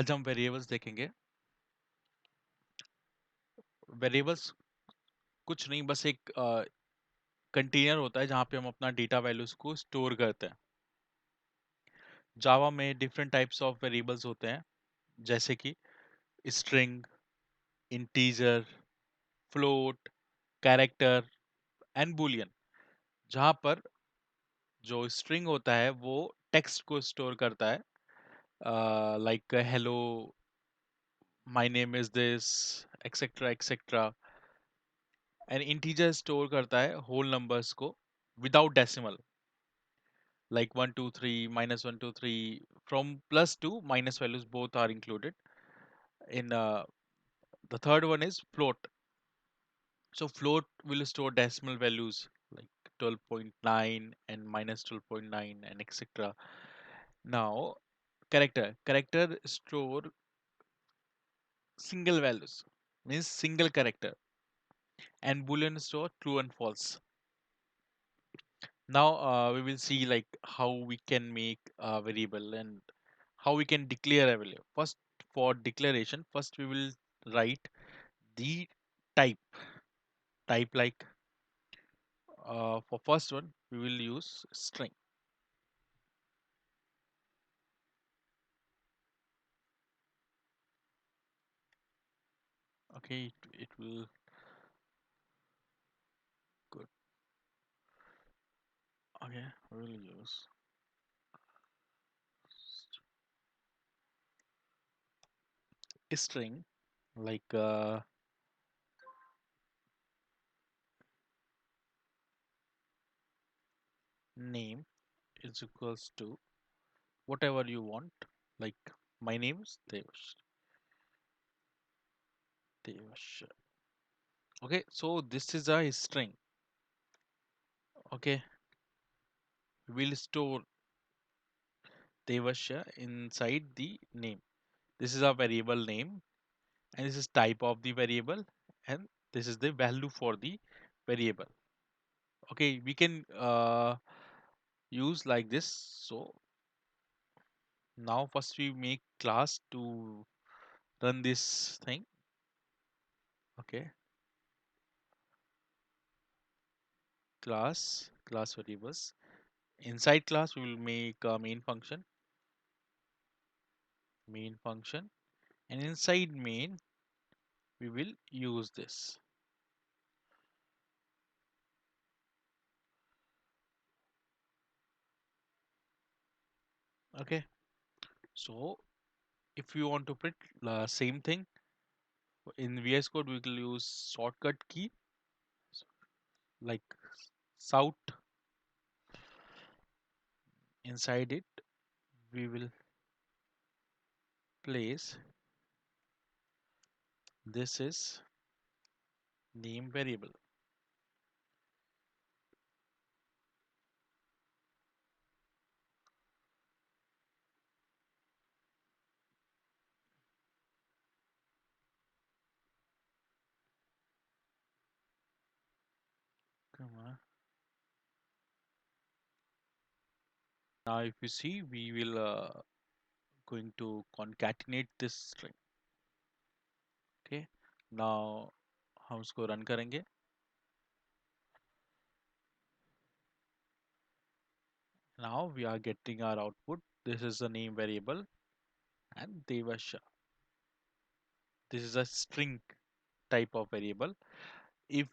आज हम वेरिएबल्स देखेंगे। वेरिएबल्स कुछ नहीं, बस एक कंटेनर होता है जहाँ पे हम अपना डेटा वैल्यूज को स्टोर करते हैं। जावा में डिफरेंट टाइप्स ऑफ वेरिएबल्स होते हैं, जैसे कि string, integer, float, character and Boolean. जहाँ पर जो स्ट्रिंग होता है वो टेक्स्ट को स्टोर करता है, like hello, my name is this, etcetera etcetera. And integer store करता है होल नंबर्स को without decimal, like 1 2 3 minus 1 2 3, from plus to minus values both are included in. The third one is float. So float will store decimal values like 12.9 and minus 12.9 and etc. Now character store single values, means single character, and boolean store true and false. Now we will see like how we can make a variable and how we can declare a value. First, for declaration, first we will write the type. Type like, for first one we will use string. Okay, it will good. Okay, we will use string like name is equals to whatever you want. Like my name is Devash. Devash. Okay, so this is a string. Okay, we'll store Devasya inside the name. This is a variable name, and this is type of the variable, and this is the value for the variable. Okay, we can use like this. So now first we make class to run this thing. Okay, class variables. Inside class we will make a main function, and inside main we will use this. Okay, so if you want to print same thing in VS Code, we will use shortcut key like south. Inside it we will place this is name variable. Come on. Now if you see, we will going to concatenate this string. Okay, now हम उसको run करेंगे. Now we are getting our output. This is the name variable and Devasha. This is a string type of variable. If